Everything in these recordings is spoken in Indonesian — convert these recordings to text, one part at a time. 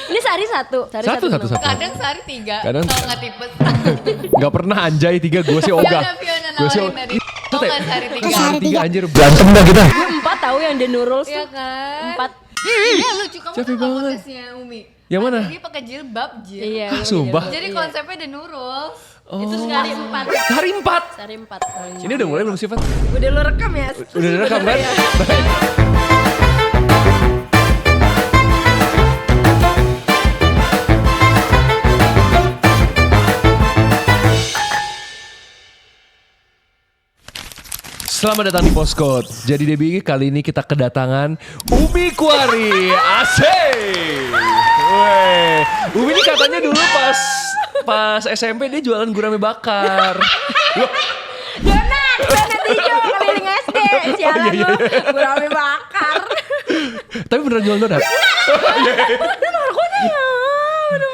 Ini sehari satu. Satu. Kadang sehari 3. Kadang- Kalau nggak tipes. Gak pernah anjay 3, gue sih ogah. Fiona Gue sih nawarin dari. Mau nggak sehari 3? Sehari 3 anjir berantem dah kita. Gue 4 tahu yang The Nurul Iya tuh. kan? 4. Iya lucu kamu Capek tuh nggak banget. podcastnya Umi. Yang mana? Dia pakai jilbab Jil. Iya. Hah, sumpah? Jadi konsepnya The Nurul. Itu sekali 4. Sehari 4. Sehari 4. Ini udah mulai belum sih, Fat? Udah lo rekam ya? Udah direkam kan? Sebenarnya. Baik. Selamat datang di Postcode. Jadi Debbie, kali ini kita kedatangan Umi Kwari. Asik. Weh. Umi ini katanya dulu pas SMP dia jualan gurame bakar. Loh, Donat hijau keliling SD. Sialan iya. lo, gurame bakar. tapi beneran jualan donat?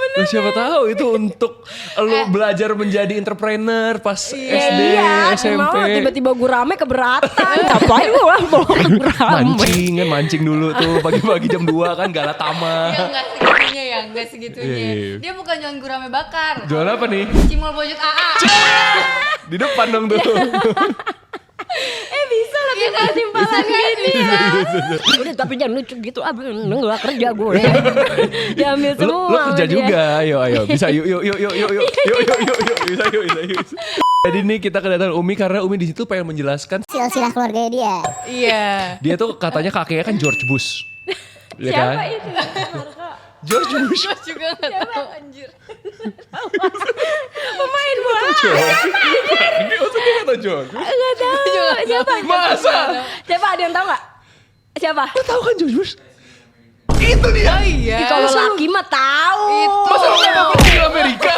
Loh, siapa tahu itu untuk lo belajar menjadi entrepreneur pas SD, Iya, SMP. mau tiba-tiba gurame keberatan. Ngapain gua bawa gurame? Mancing dulu tuh pagi-pagi jam 2 kan Galatama. Ya enggak segitunya ya, enggak segitunya. Iya. Dia bukan jualan gurame bakar. Jualan apa nih? Cimol bojot AA. Di depan dong tuh. Bisa lah timpal-timpalan gini ya. Udah tapi jangan lucu gitu, gak kerja gue. Diambil Lo semua. kerja sama dia. juga, ayo bisa yuk bisa yuk. Jadi nih kita kedatangan Umi karena Umi di situ pengen menjelaskan silsilah keluarganya dia. Iya. dia tuh katanya kakeknya kan George Bush. Ya Siapa kan? itu? George Bush. Gue juga gak tahu anjir. Pemain bola. Maksudnya kata George? Gak tahu. Siapa? Masa? Siapa, ada yang tahu gak? Siapa? Lo tau kan George Bush? Itu dia. Oh iya. Kalau laki mah tahu. Itu. Masa lo gak pernah di Amerika?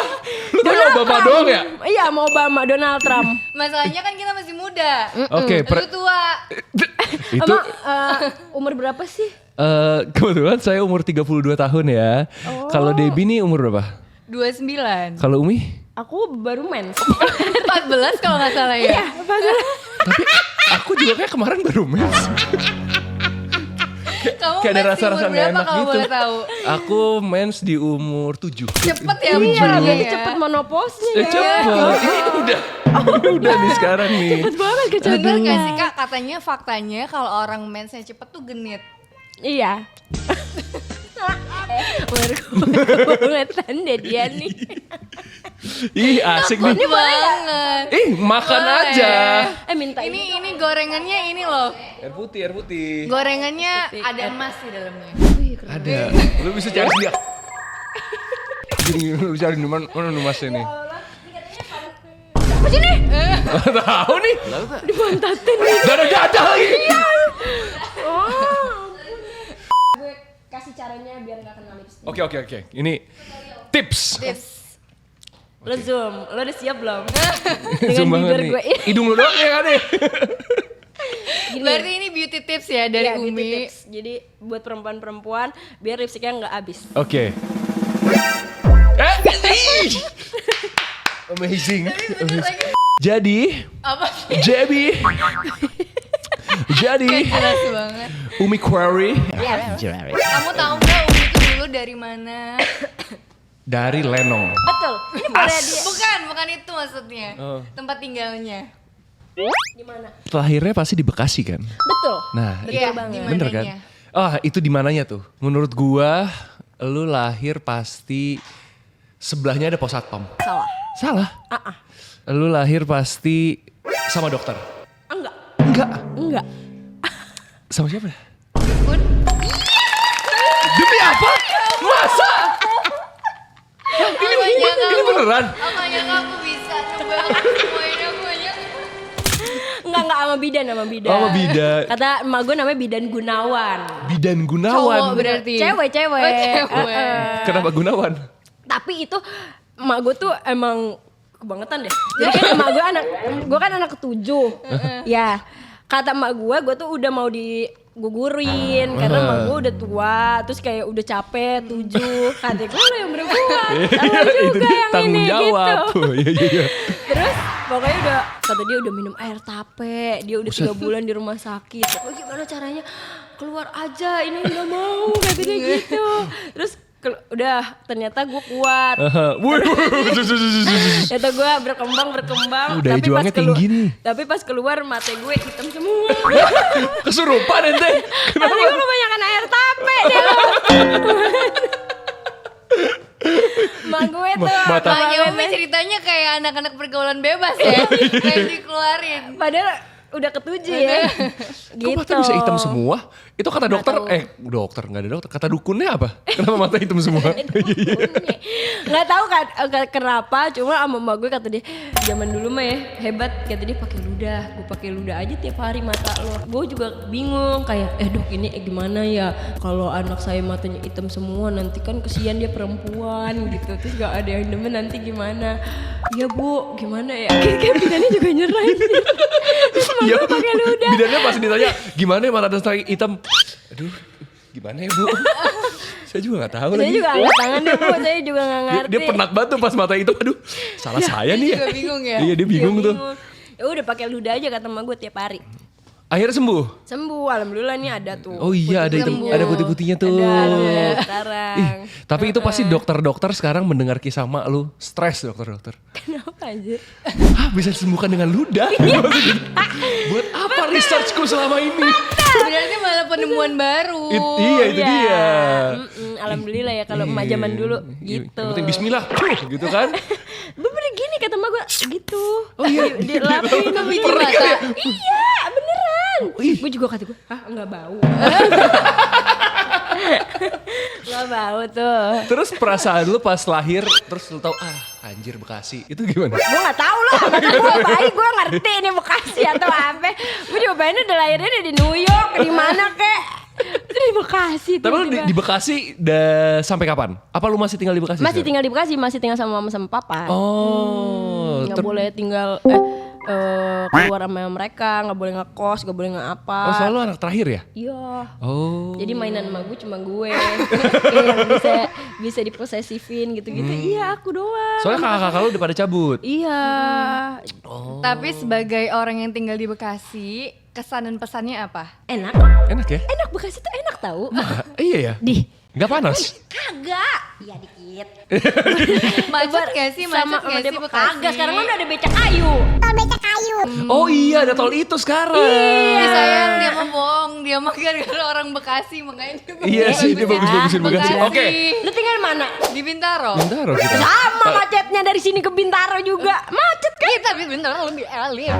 Lo tau Obama doang ya? Iya, mau Obama, Donald Trump. Masalahnya kan kita masih muda. Oke, Lu tua. itu Emang umur berapa sih? kebetulan saya umur 32 tahun ya. Kalau Debbie nih umur berapa? 29. Kalau Umi? Aku baru mens. 14 kalau nggak salah ya. Iya, padahal. Tapi aku juga kayak kemarin baru mens. Kamu Kayak ada masih rasa-rasa umur gak berapa enak kalau gitu. boleh tahu? Aku mens di umur 7. Cepet ya Iya, umurnya jadi ya. cepet monoposnya ya. Cepet. Ini udah. Udah nih sekarang nih. Cepet banget kecil. Bener gak sih kak, katanya faktanya kalau orang mensnya cepet tuh genit. Iya. Baru bangetan deh dia nih. Ih asik nih. Ini banget. Makan Boleh. aja. Minta Ini gorengannya ini loh. Air putih. Gorengannya ada emas di dalamnya. Ada. Lu bisa cari dia. Gini, lu bisa cari di mana emasnya nih. apa sih nih? Tahu nih. Dimantatin nih. Dadah lagi. Gue kasih caranya biar gak kena lipstick. Oke. Ini tips. Tips. Lo zoom, lo udah siap belum? Zoom Dengan banget bibir nih. gue ini. Hidung lu doang ya kan nih. Gini. Berarti ini beauty tips ya dari Iya, beauty Umi. tips. Jadi buat perempuan-perempuan biar lipstiknya nggak habis. Oke. Amazing. Jadi, Apa sih? Jadi, Gak jelas banget. Umi Quarry Kamu tahu nggak Umi itu dulu dari mana? dari Lenong. Betul. Ini pada dia Bukan itu maksudnya. Oh. Tempat tinggalnya. di mana? Lahirnya pasti di Bekasi kan? Betul. Nah, Iya, banget. di bener kan? mananya? Itu di mananya tuh? Menurut gua, lu lahir pasti sebelahnya ada pos satpam. Salah. Salah. Lu lahir pasti sama dokter. Enggak. Sama siapa? Dukun. Demi apa? Masa? Ini beneran? Aku nyangka aku bisa. Coba aku semuain aku aja. Enggak sama bidan. Oh, sama bidan. Kata emak gue namanya Bidan Gunawan. Bidan Cowok Gunawan. berarti. Cewek. Oh, cewek. Kenapa Gunawan? Tapi itu emak gue tuh emang kebangetan deh. Jadi kan emak gue kan anak ketujuh. Ya, kata emak gue tuh udah mau digugurin karena emak gue udah tua, terus kayak udah capek 7. Kata gue lo yang berbuat, sama Itu juga dia yang tanggung ini jawab. gitu. Iya. Terus pokoknya kata dia udah minum air tape, dia udah 3 bulan di rumah sakit. Oh gimana caranya? Keluar aja, ini nggak mau, kata dia gitu. Terus udah ternyata gue kuat. Ternyata gue berkembang. Daya juangnya tinggi nih. Tapi pas keluar mata gue hitam semua. Kesurupan ente. Mata gue kebanyakan air tape deh. Mak gue tuh. Makanya Umi ceritanya kayak anak-anak pergaulan bebas ya. Kayak dikeluarin. Padahal udah ketujuh ya. Kok mata bisa hitam semua? Itu kata dokter, dokter nggak ada dokter. Kata dukunnya apa? Kenapa mata hitam semua? Nggak tahu kan kenapa, cuma sama emak gue kata dia zaman dulu mah ya hebat, kata dia pakai ludah. Gue pakai ludah aja tiap hari mata lo. Gue juga bingung kayak dok ini gimana ya kalau anak saya matanya hitam semua nanti kan kesian dia perempuan gitu, terus gak ada yang demen nanti gimana? Ya bu gimana ya? Kayak bidannya juga nyerah sih. Terus emak gue pakai ludah. Bidannya pas ditanya gimana ya mata saya hitam? Aduh, gimana ya bu? Saya juga gak tahu Saya lagi. juga angkat tangan deh bu, saya juga gak ngerti. Dia penak banget tuh pas mata hitam. Aduh, salah saya nih ya. juga bingung ya? Iya dia bingung tuh. Ya udah pakai ludah aja kata emak gue tiap hari. Akhirnya sembuh. Sembuh, alhamdulillah nih ada tuh. Oh iya ada hitam, Sembuh. ada putih-putihnya tuh. Ada sekarang. Ih, tapi itu pasti dokter-dokter sekarang mendengar kisah mak lu stres dokter-dokter. Kenapa anjir? Hah bisa disembuhkan dengan ludah? Buat apa researchku selama ini? Sebenarnya malah penemuan baru. Iya itu dia. Alhamdulillah ya kalau emak zaman dulu gitu. Yang penting bismillah, gitu kan? Bener gini kata emak gue gitu. Oh iya. Dilapin Biji Perih mata. ya? Iya beneran. Ih. Gue juga kata gue, enggak bau. Enggak bau tuh. Terus perasaan lu pas lahir, terus lu tahu anjir Bekasi, itu gimana? Gue gak tau lah, mata gue bayi gue ngerti ini Bekasi atau apa. Gue juga pengennya udah lahirnya di New York, di mana kek. Itu di Bekasi. Tapi lu di Bekasi udah sampai kapan? Apa lu masih tinggal di Bekasi? Masih sekarang? tinggal di Bekasi, masih tinggal sama mama sama papa. Oh, Nggak boleh tinggal keluar sama mereka, nggak boleh ngekos, nggak boleh apa. Oh, soalnya lu anak terakhir ya? Iya. Oh. Jadi mainan sama gue cuma gue. Kayak bisa diposesifin gitu-gitu. Iya, aku doang. Soalnya kakak-kakak lu udah pada cabut. Iya. Tapi sebagai orang yang tinggal di Bekasi, kesan dan pesannya apa? Enak. Enak ya? Enak Bekasi tuh enak tahu. Iya ya? Di Nggak panas? kagak. Iya dikit. Macet gak sih? Sama Macet gak sih Depok Bekasi? kagak. Sekarang kan udah ada becak kayu. Oh iya ada tol itu sekarang. Ih, sayang dia mah bohong, dia mah gara-gara orang Bekasi makanya dia bagus. Iya sih dia bagus-bagusin Bekasi. Bekasi. Oke. Lu tinggal di mana? Di Bintaro. Bintaro kita. Sama macetnya dari sini ke Bintaro juga. Macet kan? Iya, tapi Bintaro lebih elit.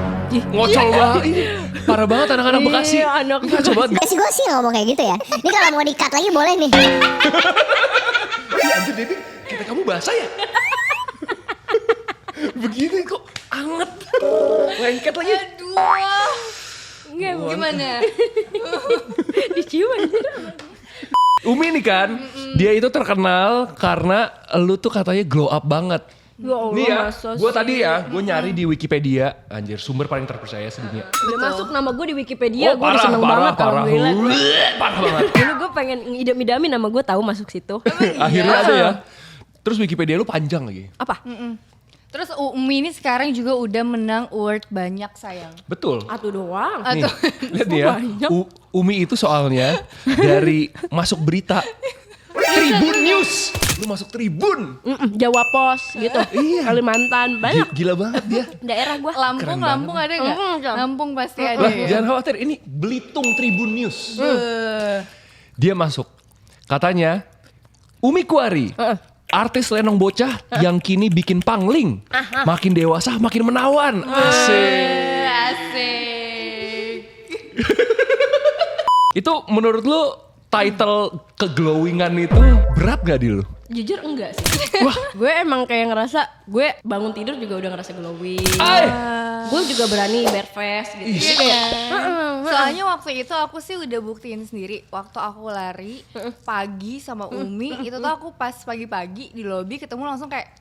Ngocol banget. Ih, parah banget anak-anak Bekasi. Iya, anak Ngocol banget. Sih gue sih ngomong kayak gitu ya. Ini kalau mau di-cut lagi boleh nih. Iya anjir Debbie, kita kamu basah ya? Begini kok anget. Lengket lagi. Aduh. Enggak, Gimana? dicium aja. Umi nih kan, dia itu terkenal karena lu tuh katanya glow up banget. Ya Allah, Nih ya, masa gue sih? tadi ya, gue nyari di Wikipedia, anjir sumber paling terpercaya sedunia. Udah masuk nama gue di Wikipedia, gue udah parah, seneng banget parah, alhamdulillah. parah banget. Dulu gue pengen ngidam-idamin nama gue tahu masuk situ. Akhirnya ada ya. Terus Wikipedia lu panjang lagi. Apa? Terus Umi ini sekarang juga udah menang award banyak sayang. Betul. Atu doang. Nih, lihat nih ya. Banyak. Umi itu soalnya dari masuk berita Tribun News. Lu masuk Tribun. Jawa Pos gitu. Iya. Kalimantan banyak Gila banget dia. daerah gue. Lampung, Lampung ada nggak? Lampung. Lampung pasti ada Lah, ya. jangan khawatir, ini Belitung Tribun News. Dia masuk. Katanya, Umi Kuari, artis lenong bocah yang kini bikin pangling. Makin dewasa, makin menawan. Asik. Asik. Itu menurut lu title keglowingan itu berat gak di lu? Jujur enggak sih. Wah, gue emang kayak ngerasa gue bangun tidur juga udah ngerasa glowing. Ay. Gue juga berani bare face gitu. Iya Kayak, kan? Soalnya waktu itu aku sih udah buktiin sendiri. Waktu aku lari pagi sama Umi, itu tuh aku pas pagi-pagi di lobi ketemu langsung kayak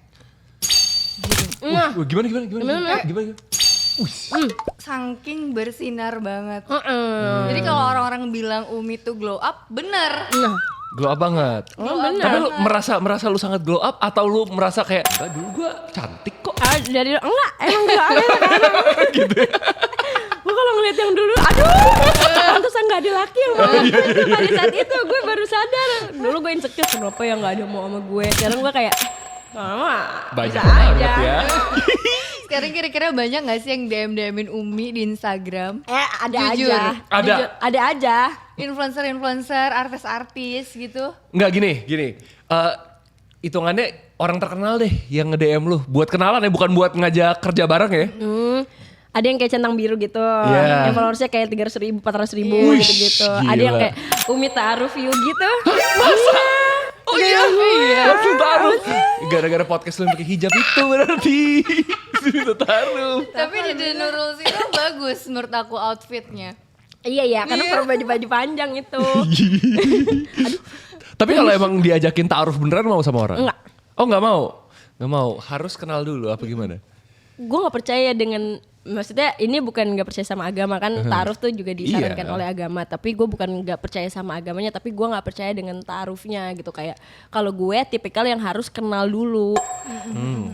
Nah, Wah, gimana? saking bersinar banget. heeh. Jadi kalau orang-orang bilang Umi tuh glow up, bener. Nah, Glow up banget. Tapi lu merasa lu sangat glow up atau lu merasa kayak dulu gua cantik kok. dari enggak, emang enggak ada sekarang. Gitu ya. Gue kalau ngeliat yang dulu, aduh. pantesan gak ada laki yang mau sama gue. Pada saat itu gue baru sadar. Dulu gue insecure kenapa yang gak ada mau sama gue. Sekarang gue kayak Banyak bisa banget aja. ya. Sekarang kira-kira banyak gak sih yang DM-DMin Umi di Instagram? Ada Jujur. aja. Ada. Jujur, ada aja. Influencer-influencer, artis-artis gitu. Enggak gini. Hitungannya orang terkenal deh yang nge-DM lu. Buat kenalan ya, bukan buat ngajak kerja bareng ya. Ada yang kayak centang biru gitu, Iya. yang followersnya kayak 300.000, 400.000 Wih, gitu-gitu. gila. Ada yang kayak Umi Ta'aruf you gitu. Oh iya. Langsung taruh. Gara-gara podcast lu yang pakai hijab itu berarti. Sudah taruh. Tapi di Nurul itu bagus menurut aku outfitnya. Iya, karena perlu baju panjang itu. Tapi kalau emang diajakin ta'aruf beneran mau sama orang? Enggak. Oh enggak mau? Enggak mau, harus kenal dulu apa gimana? Gue nggak percaya dengan, maksudnya ini bukan nggak percaya sama agama kan, ta'aruf tuh juga disarankan Iya. oleh agama. Tapi gue bukan nggak percaya sama agamanya, tapi gue nggak percaya dengan ta'arufnya gitu. Kayak kalau gue tipikal yang harus kenal dulu.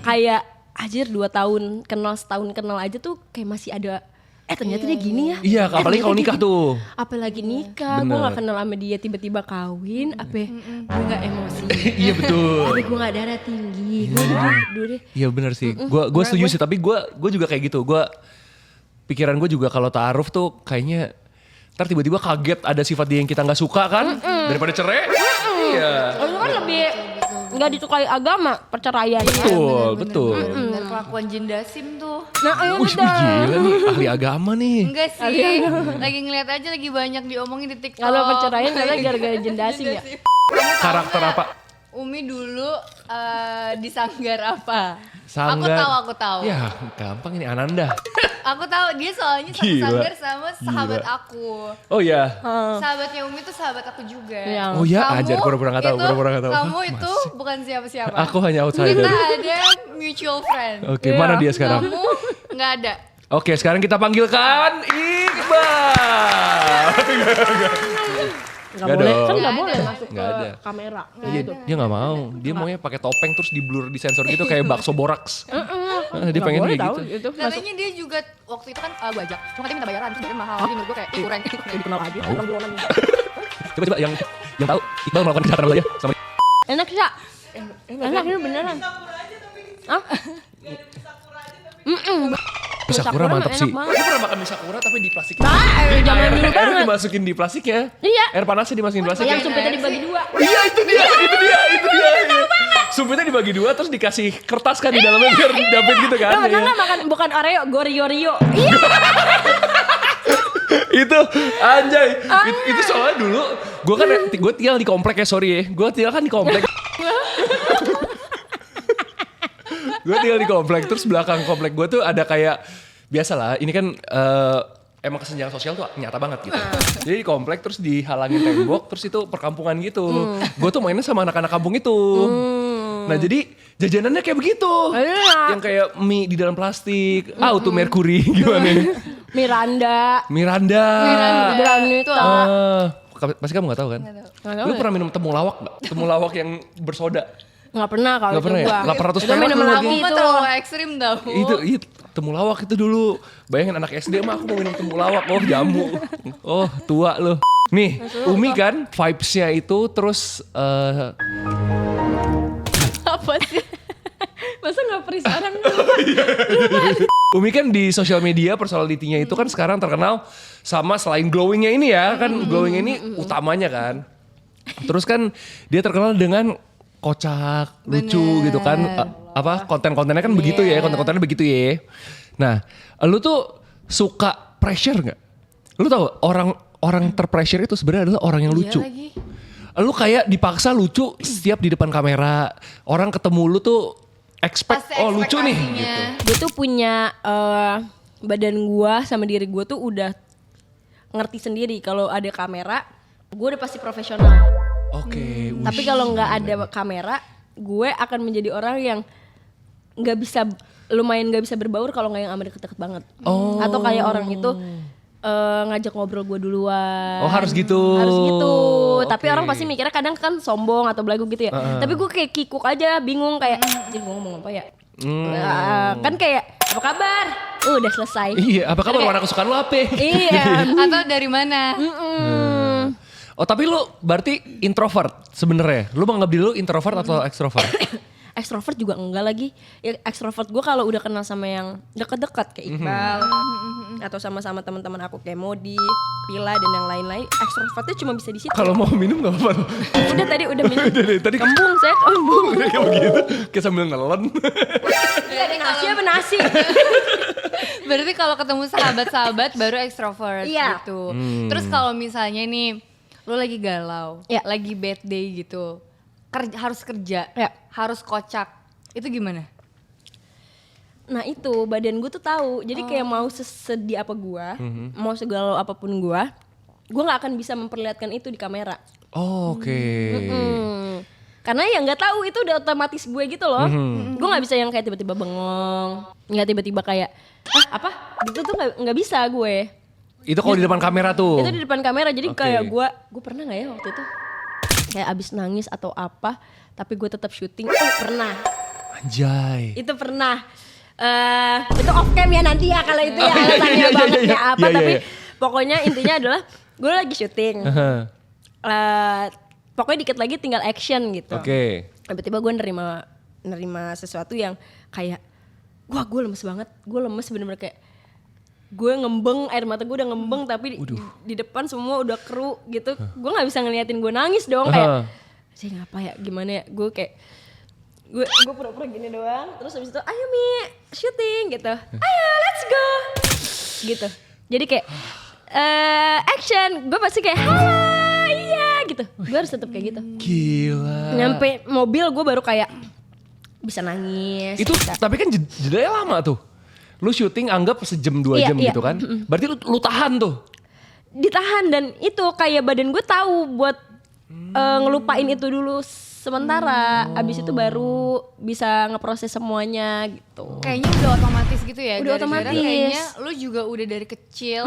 Kayak anjir 2 tahun kenal, setahun kenal aja tuh kayak masih ada. Ternyata dia gini ya. Iya, apalagi kalau nikah tuh. Apalagi nikah, gue Bener. gak kenal sama dia tiba-tiba kawin, gue gak emosi. Iya betul. Tapi gue gak darah tinggi, gue dulu deh. Iya benar sih. Gue setuju sih, tapi gue juga kayak gitu. Pikiran gue juga kalau ta'aruf tuh kayaknya ntar tiba-tiba kaget ada sifat dia yang kita nggak suka kan, daripada cerai. Iya. Itu kan lebih gak disukai agama, perceraian. Betul. Bener kelakuan Jin Dasim tuh. Nah, Wih, gila nih, ahli agama nih. Enggak sih, lagi ngeliat aja lagi banyak diomongin di TikTok. kalau perceraian karena gara-gara jendasim ya. Karakter apa? Umi dulu di sanggar apa? Sanggar. Aku tahu. Ya, gampang ini Ananda. Aku tahu dia soalnya satu Gila. sanggar sama sahabat Gila. aku. Oh ya. Sahabatnya Umi tuh sahabat aku juga. Yang Oh ya, Kamu ajar pura-pura nggak tahu, itu- pura-pura nggak tahu. Kamu itu bukan siapa-siapa. Aku hanya outsider. Kita ada mutual friend. Oke, mana dia sekarang? Kamu nggak ada. Oke, sekarang kita panggilkan Iqbal. Nggak Nggak boleh, dong. kan nggak Nggak boleh ada. masuk Nggak ke ada. kamera. Iya, dia nggak mau. Dia maunya pakai topeng terus di blur di sensor gitu kayak bakso boraks. Dia pengen boleh kayak tahu, gitu. itu masuk. Katanya dia juga waktu itu kan gue ajak. Cuma katanya minta bayaran, terus bayaran mahal. Jadi menurut gue kayak kurang. Dikenal aja, orang buronan. Coba yang tahu Iqbal melakukan kejahatan apa aja sama dia. Enak sih, enak ini beneran. Hah? Mie Sakura mantap enak sih. banget. Gue pernah makan mie Sakura tapi di plastik. Jangan dulu Airnya banget. dimasukin di plastiknya. Iya. Air panasnya dimasukin di plastik. Yang sumpitnya dibagi 2. Iya itu dia. Sumpitnya dibagi 2 terus dikasih kertas kan di dalamnya biar dapet gitu kan. Lo pernah Iya. nggak makan bukan Oreo, Gorio-Rio? Iya. Itu anjay. Itu soalnya dulu gue tinggal di komplek ya, sorry ya. Gue tinggal kan di komplek. Gue tinggal di komplek, terus belakang komplek gue tuh ada kayak biasalah. Ini kan emang kesenjangan sosial tuh nyata banget gitu. Jadi di komplek terus dihalangin tembok, terus itu perkampungan gitu. Gue tuh mainnya sama anak-anak kampung itu. Nah jadi jajanannya kayak begitu. Iya. Yang kayak mie di dalam plastik. Auto Mercury gimana? Miranda. Miranda. Granita. Pasti kamu gak tahu kan? Nggak tahu Lu ya? pernah minum temulawak gak? Temulawak yang bersoda. Nggak pernah kalau Nggak pernah itu ya? gua. 800 Itu perak minum lu lagi lagi. Kamu mah itu. terlalu ekstrim tau. Itu temulawak itu dulu. Bayangin anak SD mah aku mau minum temulawak. Oh jamu. Oh tua lu. Nih Umi kan vibes-nya itu terus Apa sih? Masa nggak peri sekarang? Umi kan di sosial media personality-nya itu kan sekarang terkenal sama selain glowing-nya ini ya. Kan glowing ini utamanya kan. Terus kan dia terkenal dengan kocak, lucu gitu kan. Konten-kontennya kan begitu ya. Konten-kontennya begitu ya. Nah lu tuh suka pressure gak? Lu tahu orang terpressure itu sebenarnya adalah orang yang lucu. Lagi. Lu kayak dipaksa lucu setiap di depan kamera. Orang ketemu lu tuh expect, Pasti oh lucu nih ekspektasinya. gitu. Gue tuh punya badan gua sama diri gua tuh udah ngerti sendiri kalau ada kamera, gue udah pasti profesional. Oke. Tapi kalau nggak ada kamera, gue akan menjadi orang yang nggak bisa, lumayan nggak bisa berbaur kalau nggak yang sama deket-deket banget. Oh. Atau kayak orang itu ngajak ngobrol gue duluan. Oh harus gitu. Harus gitu. Tapi Oke. orang pasti mikirnya kadang kan sombong atau belagu gitu ya. Tapi gue kayak kikuk aja, bingung kayak, jadi gue ngomong apa ya? Kan kayak Apa kabar? Udah selesai. Iya, apa kabar warna kesukaan lu apa? Iya. Atau dari mana? Oh tapi lu berarti introvert sebenarnya. Lu menganggap diri lu introvert atau extrovert? Ekstrovert juga enggak lagi. Ya, ekstrovert gue kalau udah kenal sama yang deket-deket kayak Iqbal atau sama-sama teman-teman aku kayak Modi, Pila dan yang lain-lain. Ekstrovertnya cuma bisa di situ. Kalau mau minum gak apa-apa. Udah tadi udah minum. Tadi Kembung saya kembung. udah kayak begitu, kayak sambil nelen. Iya, ada nasi apa nasi? Berarti kalau ketemu sahabat-sahabat baru ekstrovert Iya. gitu. Terus kalau misalnya nih lu lagi galau, Iya. lagi bad day gitu, harus kerja, Iya. harus kocak, itu gimana? Nah itu badan gue tuh tahu. Jadi kayak mau sesedih apa gue, mau segalau apapun gue nggak akan bisa memperlihatkan itu di kamera. Oke. Karena ya nggak tahu itu udah otomatis gue gitu loh. Gue nggak bisa yang kayak tiba-tiba bengong, nggak tiba-tiba kayak apa gitu tuh nggak bisa gue. Itu kalau di depan kamera tuh. Itu di depan kamera. Jadi Oke. kayak gue pernah nggak ya waktu itu kayak abis nangis atau apa, tapi gue tetap syuting. Oh pernah. Anjay. Itu pernah. Itu off cam ya nanti ya kalau itu ya alasannya iya, banget iya, ya apa. iya, Tapi iya. pokoknya intinya adalah gue lagi syuting. Pokoknya dikit lagi tinggal action gitu. Oke. Tiba-tiba gue nerima sesuatu yang kayak wah gue lemes banget. Gue lemes bener-bener kayak gue ngembeng, air mata gue udah ngembeng tapi di depan semua udah keru gitu. Gue nggak bisa ngeliatin gue nangis dong kayak saya ngapa ya gimana ya, gue kayak gue pura-pura gini doang, terus habis itu ayo Mi syuting gitu, ayo let's go gitu. Jadi kayak action, gue pasti kayak halo iya gitu, gue harus tetap kayak gitu. Gila. Nyampe mobil gue baru kayak bisa nangis. Itu bisa. tapi kan jedanya lama tuh. Lu syuting anggap sejam 2 Iya, jam iya. gitu kan. Berarti lu tahan tuh. Ditahan dan itu kayak badan gue tahu buat ngelupain itu dulu sementara. Abis itu baru bisa ngeproses semuanya gitu. Kayaknya udah otomatis gitu ya. Udah gara-gara otomatis. Kayaknya lu juga udah dari kecil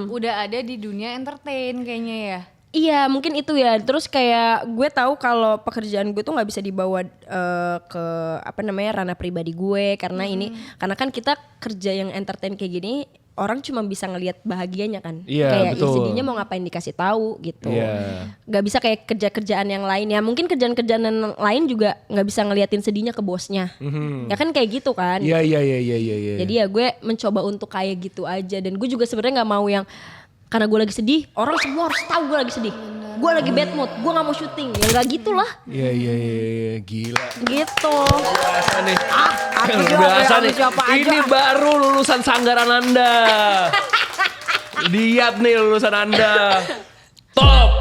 udah ada di dunia entertain kayaknya ya. Iya mungkin itu ya. Terus kayak gue tahu kalau pekerjaan gue tuh nggak bisa dibawa ke apa namanya ranah pribadi gue karena karena kan kita kerja yang entertain kayak gini orang cuma bisa ngelihat bahagianya kan. Iya, kayak betul. sedihnya mau ngapain dikasih tahu gitu. Iya. Gak bisa kayak kerjaan yang lain ya. Mungkin kerjaan yang lain juga nggak bisa ngeliatin sedihnya ke bosnya. Ya kan kayak gitu kan. Iya. Jadi ya gue mencoba untuk kayak gitu aja dan gue juga sebenarnya nggak mau yang karena gue lagi sedih, orang semua harus tahu gue lagi sedih. Gue lagi bad mood, gue gak mau syuting. Ya gak gitu lah. Iya, gila. Gitu. Biasa nih. Aku Luar siapa biasa ya, nih. aku siapa aja. Ini baru lulusan sanggaran Anda. Lihat nih lulusan Anda. Top.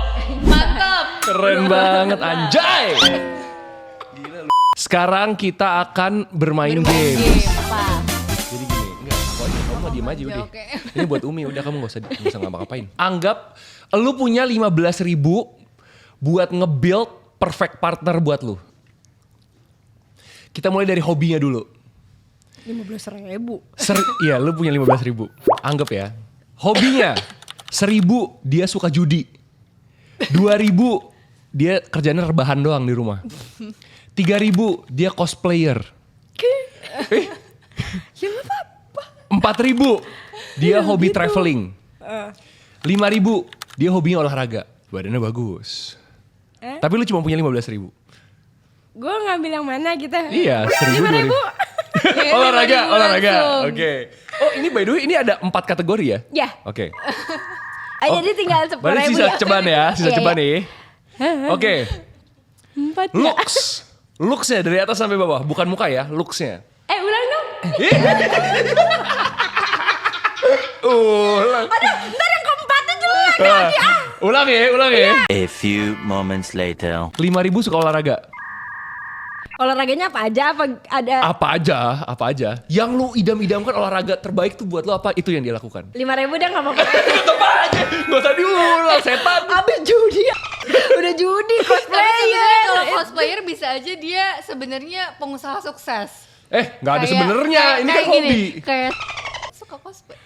Mantap. Keren banget anjay. Gila lu. Sekarang kita akan bermain games. Jadi gini, enggak, pokoknya kamu mah diem aja udah. Oke. Ini buat Umi, udah kamu gak usah ngapa-ngapain. Anggap lu punya 15.000 buat nge-build perfect partner buat lu. Kita mulai dari hobinya dulu. 15.000. Iya, lu punya 15.000. Anggap ya. Hobinya 1.000 dia suka judi. 2.000 dia kerjanya rebahan doang di rumah. 3.000 dia cosplayer. Ya gak apa-apa. 4.000 dia hobi traveling. 5.000 dia hobinya olahraga. Badannya bagus. Tapi lu cuma punya 15.000. Gue ngambil yang mana gitu. Iya, 1.000 5.000. olahraga. Oke. Oh, ini by the way ini ada 4 kategori ya? Ya. Oke. Jadi tinggal 10.000 Berarti sisa ya. cobaan ya, sisa Iya, cobaan iya. nih. Oke. 4 ya. Looks. Looksnya dari atas sampai bawah, bukan muka ya, looksnya. Ulang dong. Ulang. Ntar yang keempatnya jelek. Ulang ya. A few moments later. 5.000 suka olahraga. Olahraganya apa aja? Apa ada Apa aja. Yang lu idam-idamkan olahraga terbaik tuh buat lu apa? Itu yang dia lakukan. 5.000 dia gak mau. Tetep aja. Gak usah diulang, setan. Abis judi. Udah judi Tapi sebenarnya cosplayer. kalau cosplayer bisa aja dia sebenarnya pengusaha sukses. Gak ada sebenarnya. Ini kan kayak gini, hobi. Kayak suka cosplay.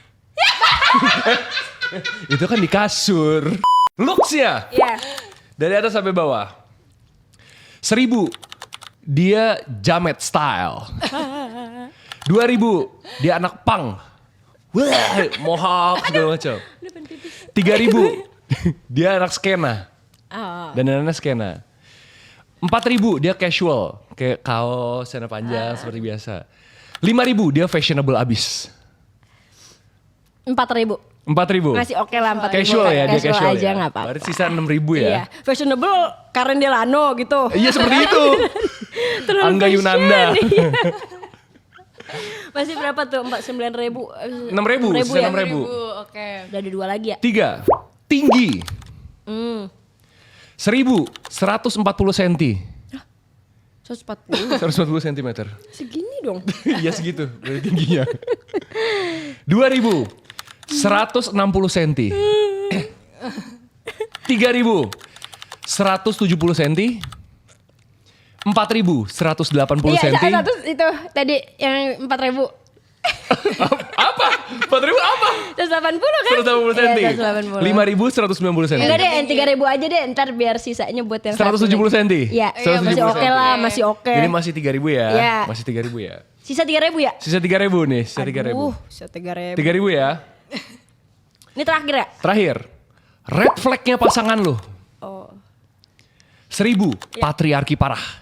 Itu kan di kasur. Looksnya. Iya. Dari atas sampai bawah. 1.000 dia jamet style. 2.000 dia anak pang. Wah, mohawk segala macam. 3.000 dia anak skena. Dandanannya skena. 4.000 dia casual, kayak kaos, celana panjang seperti biasa. 5.000 dia fashionable abis. 4.000. 4.000. Masih oke lah 4.000. Casual ya, dia casual aja ya. nggak apa-apa. Berarti sisa 6.000 ya. Iya, fashionable Karen Delano gitu. Iya seperti itu. Terlalu Angga fashion, Yunanda. iya. Masih berapa tuh? 9.000. 6.000, sisa ya? 6.000. Oke. Udah ada 2 lagi ya? 3. Tinggi. 1.140 cm. 140. 140 cm. Segini dong. Iya segitu dari tingginya. 2.000. 160 cm. 3.000. 170 cm. 4.180 Iya, cm. satu itu tadi yang 4.000. Apa? 4.000 apa? 180 kan? 180 cm. Iya, 180. 5.190 cm. Enggak deh, yang 3.000 aja deh. Ntar biar sisanya buat yang 170 cm. Iya, 170 masih oke cm. lah, masih oke. Ini masih 3.000 ya? Iya. Masih 3.000 ya? Sisa 3.000 ya? Sisa 3.000 nih, sisa 3.000. Sisa 3.000. 3.000 ya? Ini terakhir ya? Terakhir, red flag-nya pasangan lo. Oh. 1.000, patriarki parah.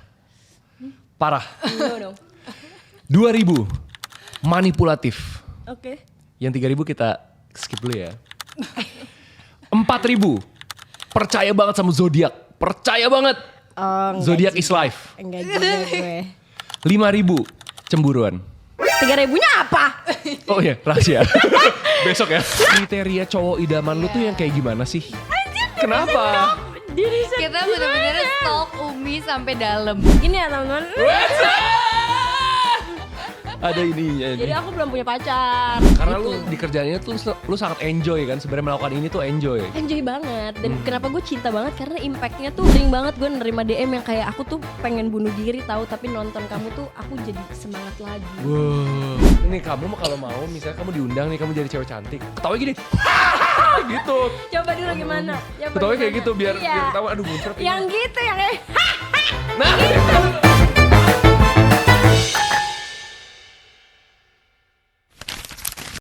Parah. No, dong. 2.000, manipulatif. Oke. Yang 3.000 kita skip dulu ya. 4.000, percaya banget sama zodiak. Percaya banget. Oh, Zodiak is life. enggak juga gue. 5.000, cemburuan. 3.000-nya apa? Oh iya, rahasia. Besok ya. Kriteria cowok idaman lu tuh yang kayak gimana sih? Kenapa? Diri Kita bener-bener stalk Umi sampai dalam. Gini ya teman-teman. Ada ininya. Jadi aku belum punya pacar. Karena lu di kerjaannya tuh lu sangat enjoy kan. Sebenarnya melakukan ini tuh enjoy. Enjoy banget. Dan kenapa gue cinta banget? Karena impactnya tuh sering banget gue nerima DM yang kayak aku tuh pengen bunuh diri tahu, tapi nonton kamu tuh aku jadi semangat lagi. Wow. Ini kamu mah kalau mau misalnya kamu diundang nih, kamu jadi cewek cantik, ketawa gini. Gitu. Coba dulu gimana? Coba Ketawa kayak gimana? gitu biar Iya. ketawa aduh muncrat. Yang gitu yang kayak Nah,